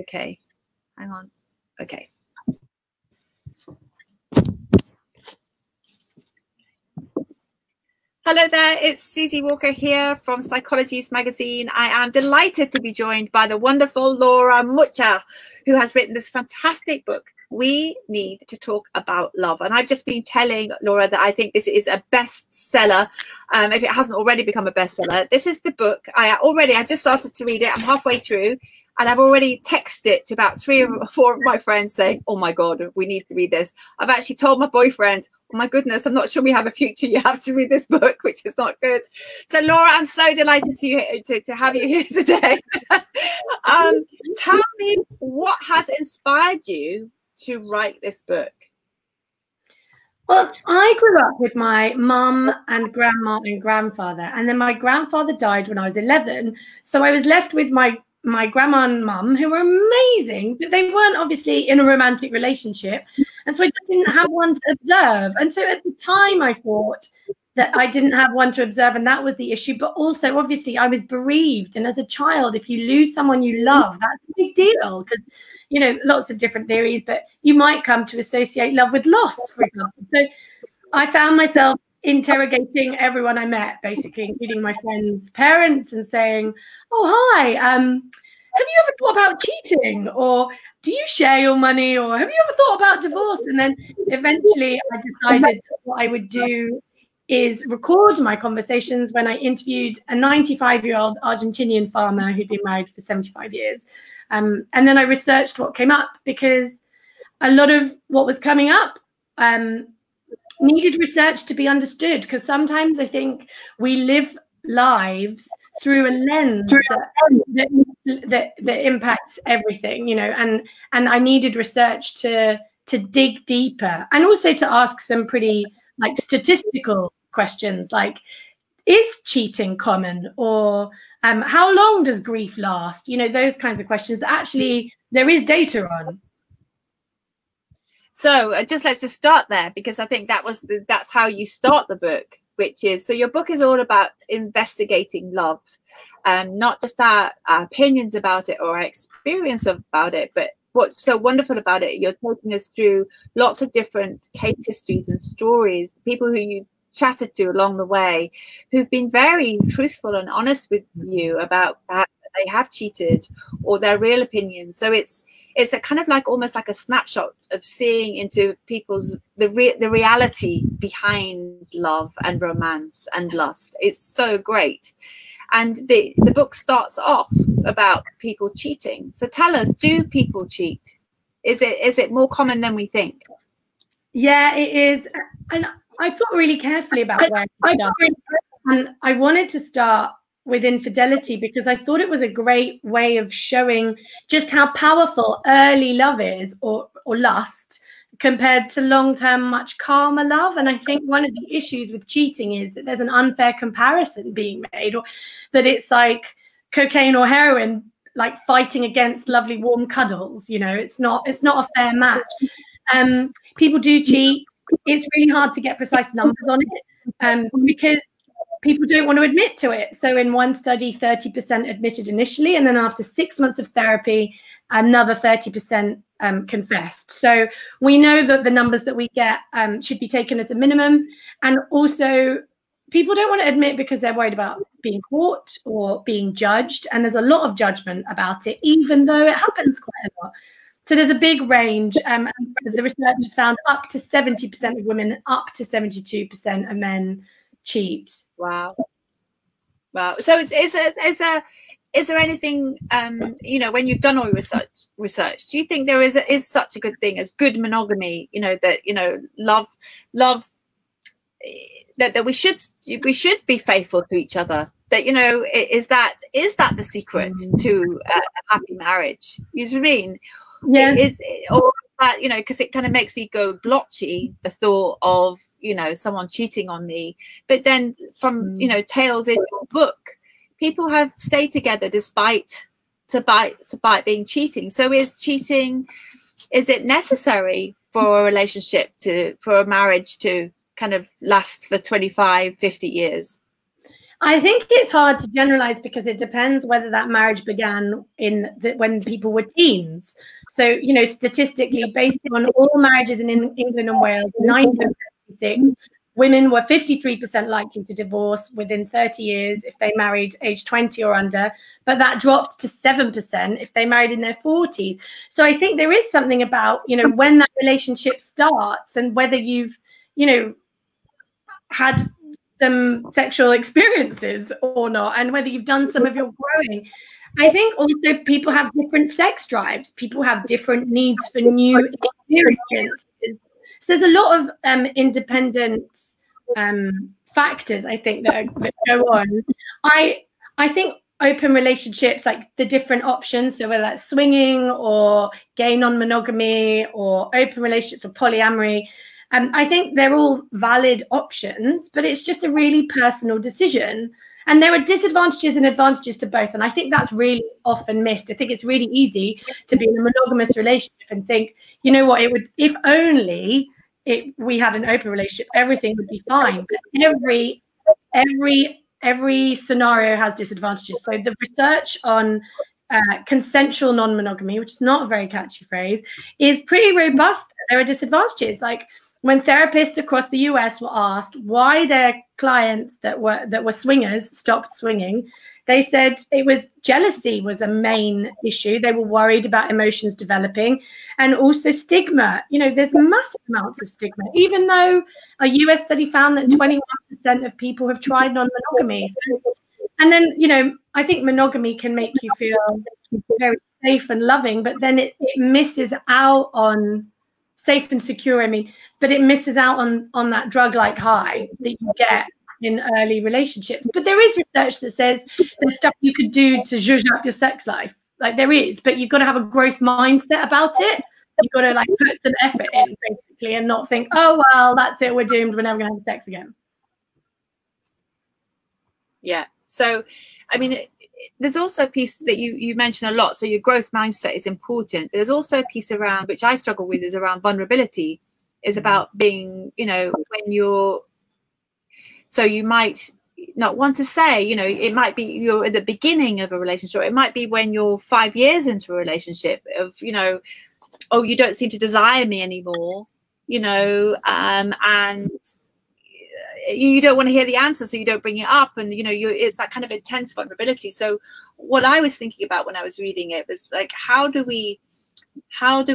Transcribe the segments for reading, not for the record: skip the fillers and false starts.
Okay, hang on. Okay. Hello there, it's Susie Walker here from Psychologies magazine. I am delighted to be joined by the wonderful Laura Mucha, who has written this fantastic book, We Need to Talk About Love. And I've just been telling Laura that I think this is a bestseller. If it hasn't already become a bestseller, this is the book. I just started to read it. I'm halfway through. And I've already texted it to about 3 or 4 of my friends saying, oh my God, we need to read this. I've actually told my boyfriend, oh my goodness, I'm not sure we have a future. You have to read this book, which is not good. So Laura, I'm so delighted to have you here today. Tell me, what has inspired you to write this book? Well, I grew up with my mum and grandma and grandfather, and then my grandfather died when I was 11. So I was left with my grandma and mum, who were amazing, but they weren't obviously in a romantic relationship. And so I just didn't have one to observe. And so at the time I thought that I didn't have one to observe, and that was the issue. But also, obviously, I was bereaved. And as a child, if you lose someone you love, that's a big deal, because, you know, lots of different theories, but you might come to associate love with loss, for example. So I found myself interrogating everyone I met, basically, including my friends' parents, and saying, oh, hi, have you ever thought about cheating? Or do you share your money? Or have you ever thought about divorce? And then eventually I decided what I would do is record my conversations when I interviewed a 95-year-old Argentinian farmer who'd been married for 75 years. And then I researched what came up, because a lot of what was coming up needed research to be understood, because sometimes I think we live lives through a lens that impacts everything, you know, and I needed research to dig deeper, and also to ask some pretty statistical questions, like, is cheating common, or how long does grief last, you know, those kinds of questions that actually there is data on. So let's just start there, because I think that's how you start the book, which is, so your book is all about investigating love, not just our opinions about it or our experience about it, but what's so wonderful about it, you're taking us through lots of different case histories and stories, people who you chatted to along the way, who've been very truthful and honest with you about perhaps they have cheated or their real opinions. So it's a kind of almost like a snapshot of seeing into people's the reality behind love and romance and lust. It's so great. And the book starts off about people cheating. So tell us, do people cheat? Is it more common than we think? Yeah, it is. And I thought really carefully about where to start. And I wanted to start with infidelity, because I thought it was a great way of showing just how powerful early love is, or lust, compared to long-term, much calmer love. And I think one of the issues with cheating is that there's an unfair comparison being made, or that it's like cocaine or heroin, like fighting against lovely warm cuddles. You know, it's not a fair match. People do cheat. It's really hard to get precise numbers on it, because people don't want to admit to it. So in one study, 30% admitted initially, and then after 6 months of therapy, another 30% confessed. So we know that the numbers that we get should be taken as a minimum. And also, people don't want to admit because they're worried about being caught or being judged. And there's a lot of judgment about it, even though it happens quite a lot. So there's a big range. And the research has found up to 70% of women, up to 72% of men cheat. Wow. So is there anything, you know, when you've done all your research, do you think there is such a good thing as good monogamy? You know, that, you know, love that we should be faithful to each other. That, you know, is that the secret to a happy marriage? You know what I mean? Yeah. Or that, you know, because it kind of makes me go blotchy, the thought of, you know, someone cheating on me. But then from, you know, tales in your book, people have stayed together despite being cheating. So is it necessary for a relationship for a marriage to kind of last for 25, 50 years? I think it's hard to generalize because it depends whether that marriage began when people were teens. So, you know, statistically, based on all marriages in England and Wales, in 1976, women were 53% likely to divorce within 30 years if they married age 20 or under, but that dropped to 7% if they married in their 40s. So I think there is something about, you know, when that relationship starts and whether you've, you know, had some sexual experiences or not, and whether you've done some of your growing. I think also people have different sex drives. People have different needs for new experiences. So there's a lot of independent factors, I think, that go on. I think open relationships, like the different options, so whether that's swinging or gay non-monogamy or open relationships or polyamory, I think they're all valid options, but it's just a really personal decision. And there are disadvantages and advantages to both. And I think that's really often missed. I think it's really easy to be in a monogamous relationship and think, you know what, it would, if only we had an open relationship, everything would be fine. But every scenario has disadvantages. So the research on consensual non-monogamy, which is not a very catchy phrase, is pretty robust. There are disadvantages. Like when therapists across the US were asked why their clients that were swingers stopped swinging, they said it was jealousy was a main issue. They were worried about emotions developing, and also stigma. You know, there's massive amounts of stigma, even though a US study found that 21% of people have tried non-monogamy. So, and then, you know, I think monogamy can make you feel very safe and loving, but then it misses out on safe and secure, I mean, but it misses out on that drug-like high that you get in early relationships. But there is research that says there's stuff you could do to zhuzh up your sex life. Like there is, but you've got to have a growth mindset about it. You've got to like put some effort in basically and not think, oh, well, that's it, we're doomed, we're never going to have sex again. Yeah. So, I mean, there's also a piece that you mention a lot. So your growth mindset is important. There's also a piece around, which I struggle with, is around vulnerability, is about being, you know, when you're, so you might not want to say, you know, it might be you're at the beginning of a relationship. It might be when you're 5 years into a relationship of, you know, oh, you don't seem to desire me anymore, you know, and you don't want to hear the answer, so you don't bring it up, and you know, it's that kind of intense vulnerability. So what I was thinking about when I was reading it was like, how do we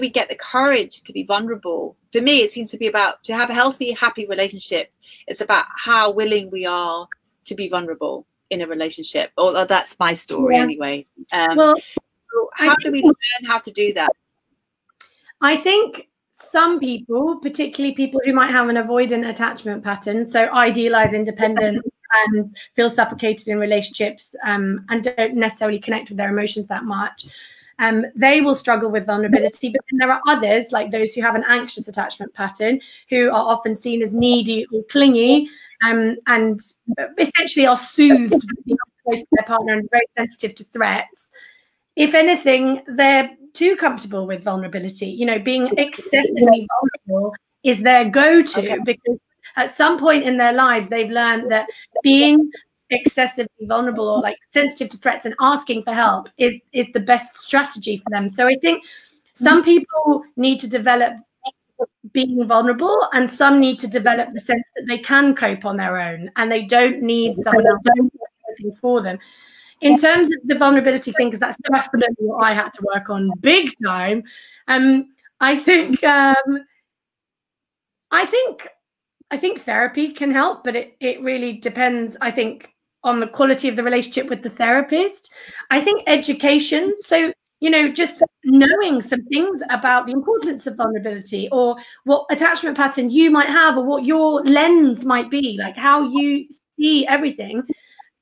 get the courage to be vulnerable? For me, it seems to be about, to have a healthy, happy relationship, it's about how willing we are to be vulnerable in a relationship. Or that's my story anyway. Well, so how do we learn how to do that? I think some people, particularly people who might have an avoidant attachment pattern, so idealize independence and feel suffocated in relationships, and don't necessarily connect with their emotions that much, they will struggle with vulnerability. But then there are others, like those who have an anxious attachment pattern, who are often seen as needy or clingy, and essentially are soothed with being close to their partner and very sensitive to threats. If anything, they're too comfortable with vulnerability. You know, being excessively vulnerable is their go-to, because at some point in their lives, they've learned that being excessively vulnerable or like sensitive to threats and asking for help is the best strategy for them. So I think some people need to develop being vulnerable, and some need to develop the sense that they can cope on their own and they don't need someone else to do anything for them. In terms of the vulnerability thing, because that's definitely what I had to work on big time. I think therapy can help, but it really depends, I think, on the quality of the relationship with the therapist. I think education, so, you know, just knowing some things about the importance of vulnerability, or what attachment pattern you might have, or what your lens might be, like how you see everything.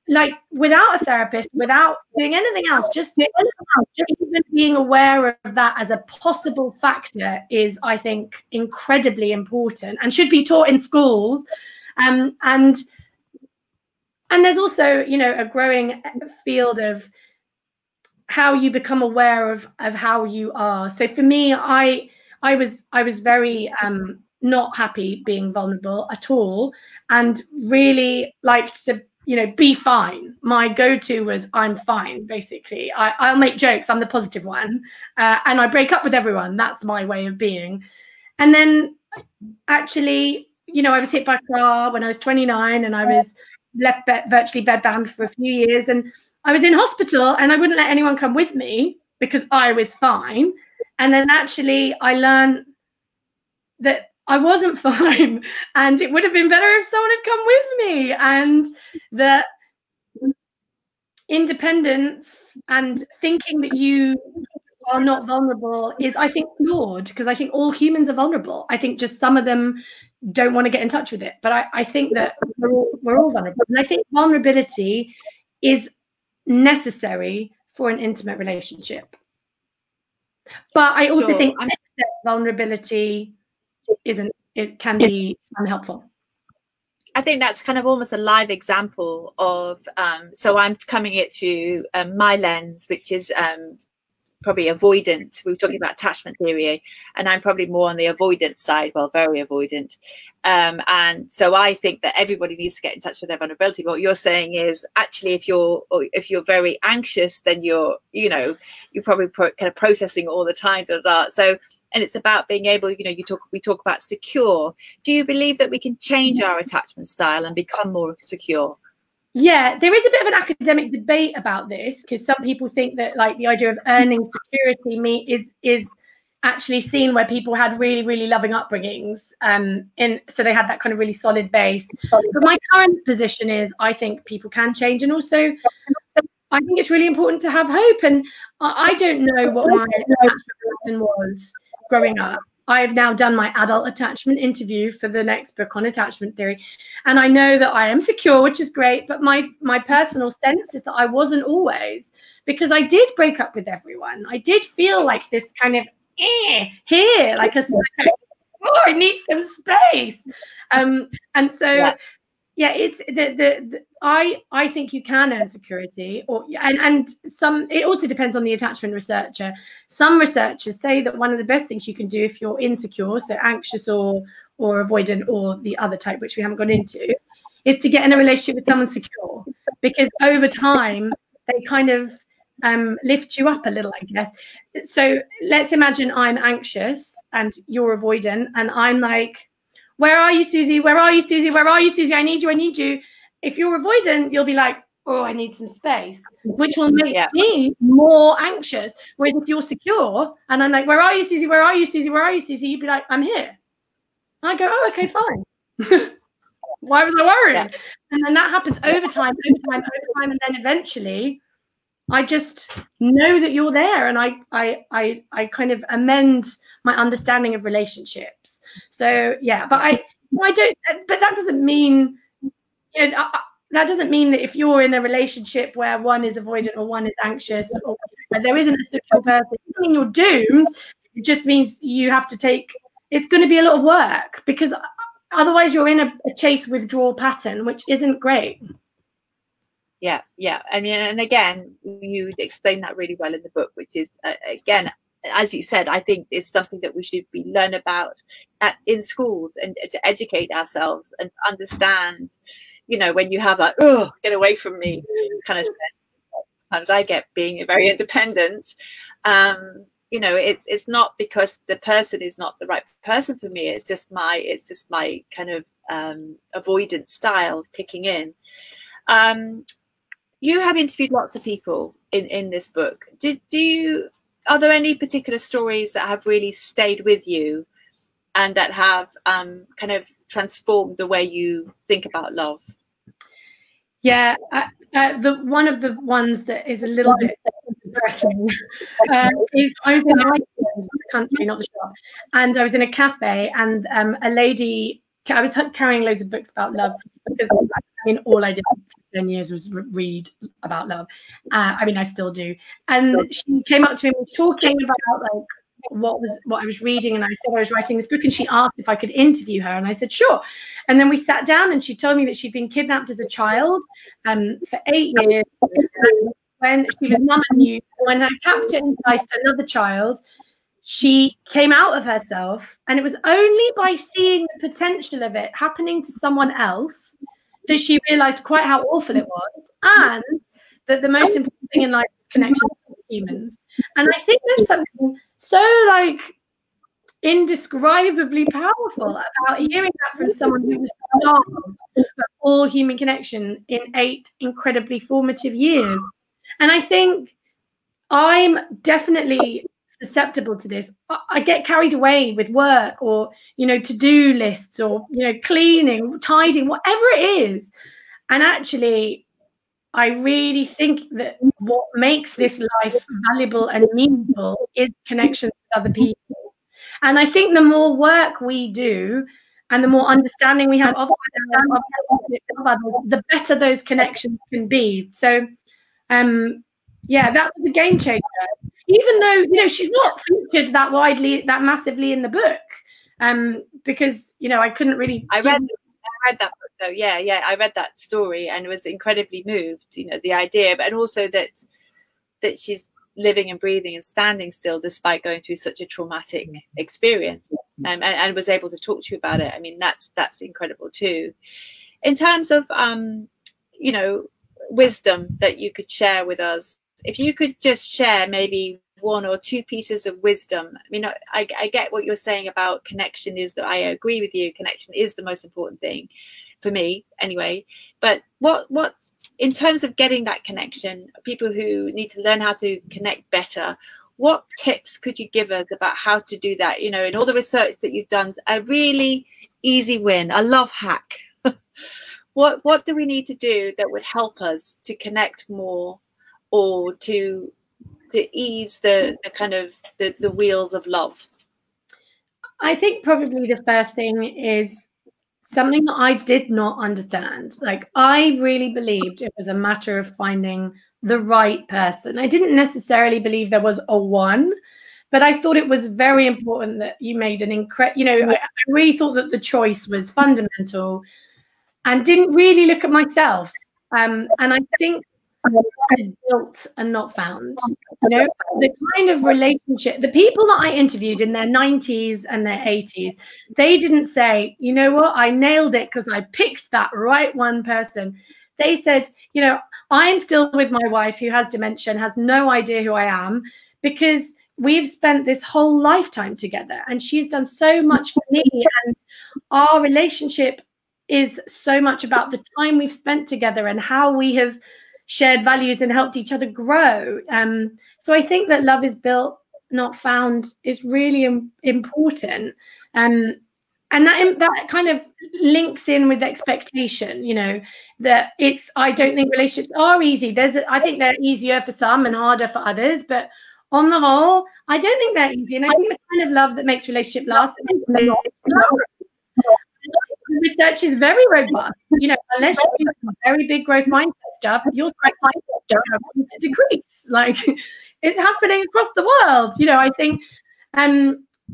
Like without a therapist, without doing anything else, just even being aware of that as a possible factor is, I think, incredibly important and should be taught in schools. And there's also, you know, a growing field of how you become aware of how you are. So for me, I was very not happy being vulnerable at all, and really liked to, you know, be fine. My go-to was I'm fine, basically. I'll make jokes. I'm the positive one. And I break up with everyone. That's my way of being. And then actually, you know, I was hit by a car when I was 29 and I was left virtually bedbound for a few years. And I was in hospital and I wouldn't let anyone come with me because I was fine. And then actually I learned that I wasn't fine, and it would have been better if someone had come with me, and that independence and thinking that you are not vulnerable is, I think, flawed, because I think all humans are vulnerable. I think just some of them don't want to get in touch with it, but I think that we're all vulnerable, and I think vulnerability is necessary for an intimate relationship. But I also think vulnerability it can be unhelpful. I think that's kind of almost a live example of so I'm coming it through my lens, which is probably avoidant. We were talking about attachment theory, and I'm probably more on the avoidant side, well, very avoidant. And so I think that everybody needs to get in touch with their vulnerability. But what you're saying is actually if you're very anxious, then you're probably kind of processing all the time. So, and it's about being able, you know, we talk about secure. Do you believe that we can change our attachment style and become more secure? Yeah, there is a bit of an academic debate about this, because some people think that like the idea of earning security is actually seen where people had really, really loving upbringings, so they had that kind of really solid base. But my current position is I think people can change, and also I think it's really important to have hope. And I don't know what my attachment was growing up. I've now done my adult attachment interview for the next book on attachment theory. And I know that I am secure, which is great. But my personal sense is that I wasn't always, because I did break up with everyone. I did feel like this kind of here, like I need some space. And so, yeah, it's I think you can earn security, and some. It also depends on the attachment researcher. Some researchers say that one of the best things you can do if you're insecure, so anxious or avoidant or the other type, which we haven't gone into, is to get in a relationship with someone secure, because over time they kind of lift you up a little, I guess. So let's imagine I'm anxious and you're avoidant, and I'm like, where are you, Susie? Where are you, Susie? Where are you, Susie? I need you. I need you. If you're avoidant, you'll be like, oh, I need some space, which will make me more anxious. Whereas if you're secure and I'm like, where are you, Susie? Where are you, Susie? Where are you, Susie? You'd be like, I'm here. And I go, oh, okay, fine. Why was I worried? Yeah. And then that happens over time, and then eventually I just know that you're there, and I kind of amend my understanding of relationships. So yeah, but I don't. But that doesn't mean, that doesn't mean that if you're in a relationship where one is avoidant or one is anxious, or where there isn't a secure person, it doesn't mean you're doomed. It just means you have to take. It's going to be a lot of work, because otherwise you're in a chase withdrawal pattern, which isn't great. Yeah. I mean, and again, you explain that really well in the book, which is again, as you said, I think it's something that we should be learn about in schools, and to educate ourselves and understand, when you have that, oh, get away from me kind of sometimes I get being very independent. It's not because the person is not the right person for me. It's just my kind of avoidant style kicking in. You have interviewed lots of people in this book. Are there any particular stories that have really stayed with you and that have kind of transformed the way you think about love? Yeah, one of the ones that is a little bit depressing is I was in Iceland, the country, not the shop, and I was in a cafe, and a lady. I was carrying loads of books about love, because all I did for 10 years was read about love. I still do. And she came up to me and was talking about like what I was reading, and I said I was writing this book, and she asked if I could interview her, and I said sure. And then we sat down, and she told me that she'd been kidnapped as a child for 8 years. When she was mum and youth, when her captor enticed another child, she came out of herself, and it was only by seeing the potential of it happening to someone else that she realized quite how awful it was, and that the most important thing in life is connection with humans. And I think there's something so like indescribably powerful about hearing that from someone who was starved for all human connection in 8 incredibly formative years. And I think I'm definitely susceptible to this. I get carried away with work or, you know, to-do lists or, you know, cleaning, tidying, whatever it is. And actually, I really think that what makes this life valuable and meaningful is connections with other people. And I think the more work we do and the more understanding we have of others, the better those connections can be. So, yeah, that was a game changer. Even though, you know, she's not featured that widely, that massively in the book, because, you know, I couldn't really. I read that book though. Yeah, I read that story and was incredibly moved. You know, the idea, but and also that she's living and breathing and standing still despite going through such a traumatic experience, and was able to talk to you about it. I mean, that's incredible too. In terms of you know, wisdom that you could share with us, if you could just share maybe 1 or 2 pieces of wisdom. I mean, I get what you're saying about connection is that I agree with you. Connection is the most important thing for me anyway. But what in terms of getting that connection, people who need to learn how to connect better, what tips could you give us about how to do that? You know, in all the research that you've done, a really easy win, a love hack. What do we need to do that would help us to connect more, or to ease the kind of the wheels of love? I think probably the first thing is something that I did not understand. Like, I really believed it was a matter of finding the right person. I didn't necessarily believe there was a one, but I thought it was very important that you made an you know, I really thought that the choice was fundamental and didn't really look at myself. And I think is built and not found. You know, the kind of relationship, the people that I interviewed in their 90s and their 80s, they didn't say, you know what, I nailed it because I picked that right one person. They said, you know, I'm still with my wife who has dementia and has no idea who I am, because we've spent this whole lifetime together and she's done so much for me, and our relationship is so much about the time we've spent together and how we have shared values and helped each other grow. So I think that love is built, not found, is really important. And that kind of links in with expectation, you know, that it's, I don't think relationships are easy. I think they're easier for some and harder for others, but on the whole, I don't think they're easy. And I think the kind of love that makes relationship last is not research is very robust. You know, unless you do some very big growth mindset stuff, your sex life don't have to decrease. Like, it's happening across the world. You know, I think,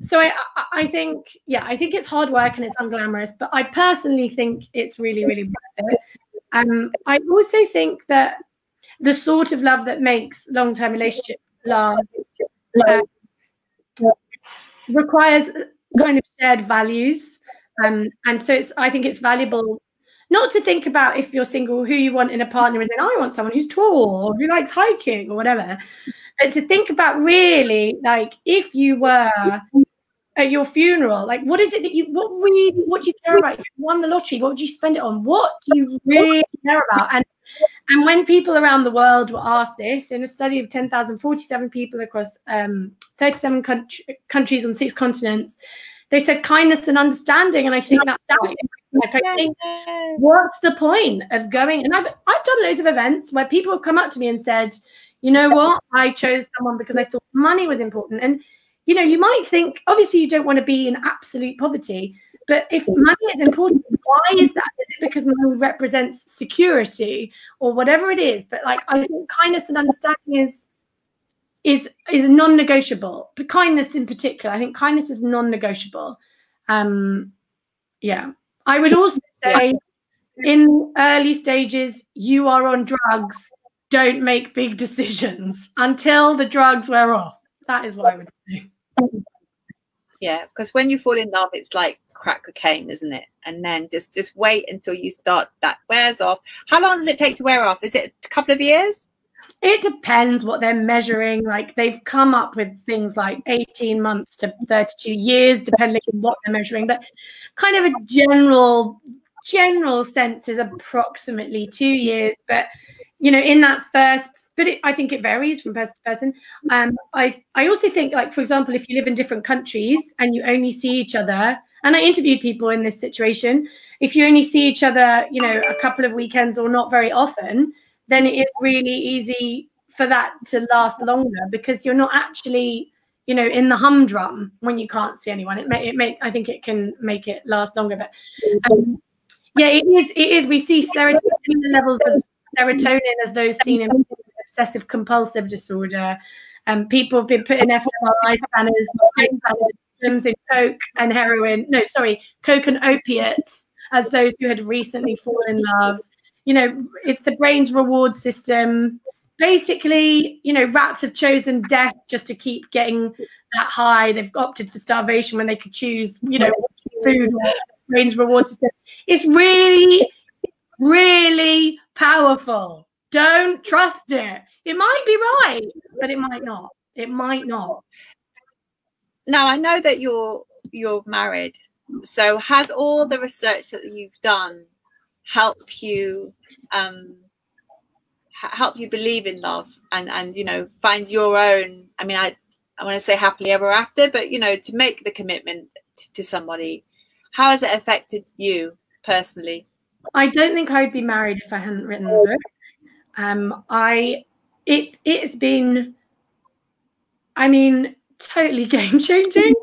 so I think, yeah, I think it's hard work and it's unglamorous, but I personally think it's really, really worth it. I also think that the sort of love that makes long-term relationships last requires kind of shared values. And so I think it's valuable not to think about, if you're single, who you want in a partner is, I want someone who's tall or who likes hiking or whatever, but to think about really, like, if you were at your funeral, like, what is it that what do you care about? If you won the lottery, what would you spend it on? What do you really care about? And when people around the world were asked this in a study of 10,047 people across 37 countries on 6 continents, they said kindness and understanding. And I think that's right. I think, what's the point of going? And I've done loads of events where people have come up to me and said, you know what, I chose someone because I thought money was important. And, you know, you might think, obviously you don't want to be in absolute poverty, but if money is important, why is that? Is it because money represents security or whatever it is? But like, I think kindness and understanding is non-negotiable. But kindness in particular, I think kindness is non-negotiable. Yeah. I would also say, in early stages, you are on drugs. Don't make big decisions until the drugs wear off. That is what I would say. Yeah, because when you fall in love, it's like crack cocaine, isn't it? And then just wait until you start, that wears off. How long does it take to wear off? Is it a couple of years? It depends what they're measuring. Like, they've come up with things like 18 months to 32 years, depending on what they're measuring. But kind of a general sense is approximately 2 years. But, you know, in that first, I think it varies from person to person. I also think, like, for example, if you live in different countries and you only see each other, and I interviewed people in this situation, if you only see each other, you know, a couple of weekends or not very often, then it is really easy for that to last longer, because you're not actually, you know, in the humdrum when you can't see anyone. I think it can make it last longer. But yeah, it is. We see similar levels of serotonin as those seen in obsessive compulsive disorder. People have been put in fMRI scanners in coke and coke and opiates as those who had recently fallen in love. You know, it's the brain's reward system. Basically, you know, rats have chosen death just to keep getting that high. They've opted for starvation when they could choose, you know, food or brain's reward system. It's really, really powerful. Don't trust it. It might be right, but it might not. It might not. Now, I know that you're married. So has all the research that you've done help you believe in love and you know, find your own, I mean, I want to say happily ever after, but you know, to make the commitment to somebody? How has it affected you personally? I don't think I'd be married if I hadn't written the book. It's been, I mean, totally game changing.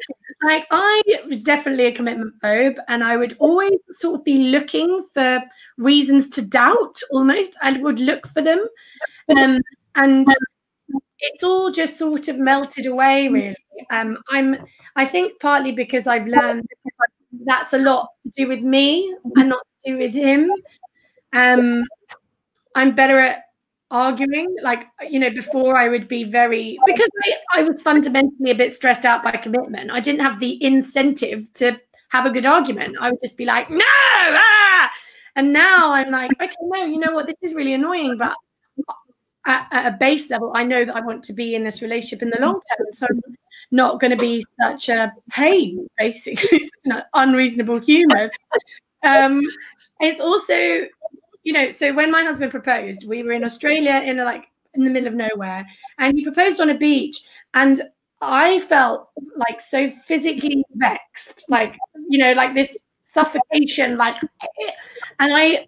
Like, I was definitely a commitment phobe, and I would always sort of be looking for reasons to doubt. Almost, I would look for them, and it's all just sort of melted away, really. I think partly because I've learned that's a lot to do with me and not to do with him. I'm better at arguing. Like, you know, before I would be because I was fundamentally a bit stressed out by commitment. I didn't have the incentive to have a good argument. I would just be like, no, and now I'm like, okay, no, you know what, this is really annoying, but at a base level, I know that I want to be in this relationship in the long term, so I'm not going to be such a pain, basically. Unreasonable humor. It's also, you know, so when my husband proposed, we were in Australia in the middle of nowhere, and he proposed on a beach, and I felt like so physically vexed, like, you know, like this suffocation, like, and I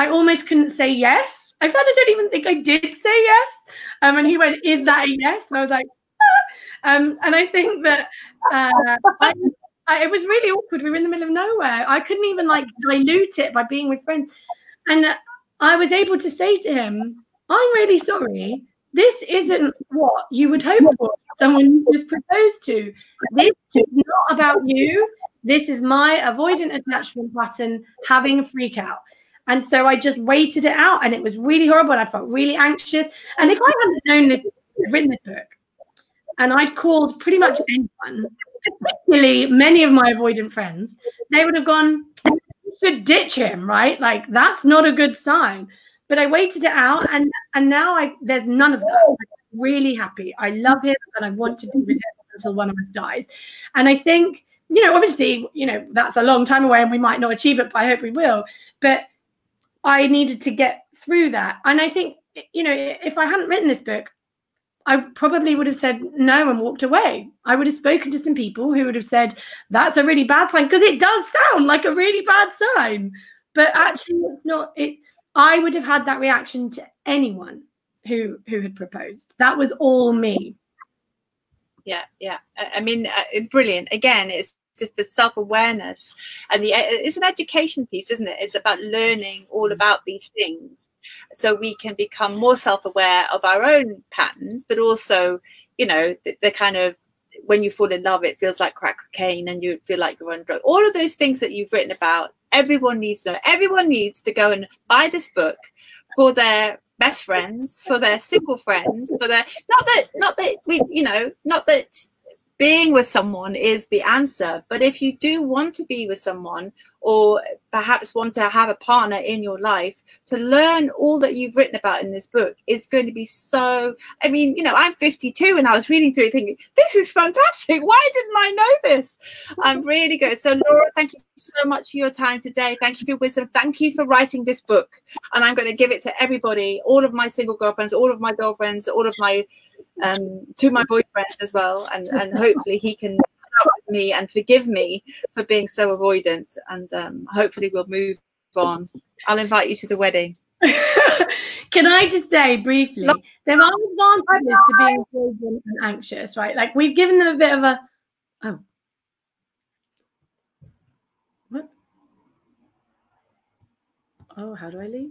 almost couldn't say yes. I don't even think I did say yes. And he went, "Is that a yes?" And I was like, ah. And I think that it was really awkward. We were in the middle of nowhere. I couldn't even like dilute it by being with friends. And I was able to say to him, "I'm really sorry. This isn't what you would hope for someone you just proposed to. This is not about you. This is my avoidant attachment pattern having a freak out." And so I just waited it out, and it was really horrible. And I felt really anxious. And if I hadn't known this, written this book, and I'd called pretty much anyone, particularly many of my avoidant friends, they would have gone, "You should ditch him, right? Like, that's not a good sign." But I waited it out, and now there's none of that. I'm really happy. I love him, and I want to be with him until one of us dies. And I think, you know, obviously, you know, that's a long time away, and we might not achieve it, but I hope we will. But I needed to get through that. And I think, you know, if I hadn't written this book, I probably would have said no and walked away. I would have spoken to some people who would have said, "That's a really bad sign," because it does sound like a really bad sign. But actually, it's not. I would have had that reaction to anyone who had proposed. That was all me. Yeah. I mean, brilliant. Again, it's just the self-awareness, and it's an education piece, isn't it? It's about learning all about these things so we can become more self-aware of our own patterns, but also, you know, the kind of, when you fall in love, it feels like crack cocaine and you feel like you're on drugs. All of those things that you've written about, everyone needs to know. Everyone needs to go and buy this book for their best friends, for their single friends, for their not that being with someone is the answer. But if you do want to be with someone, or perhaps want to have a partner in your life, to learn all that you've written about in this book is going to be so, I mean, you know, I'm 52 and I was reading through it thinking, this is fantastic. Why didn't I know this? I'm really good. So Laura, thank you so much for your time today. Thank you for your wisdom. Thank you for writing this book. And I'm going to give it to everybody, all of my single girlfriends, all of my girlfriends, all of my to my boyfriend as well, and hopefully he can help me and forgive me for being so avoidant, and hopefully we'll move on. I'll invite you to the wedding. Can I just say briefly, there are advantages to being avoidant and anxious, right? Like, we've given them a bit of a what? Oh, how do I leave?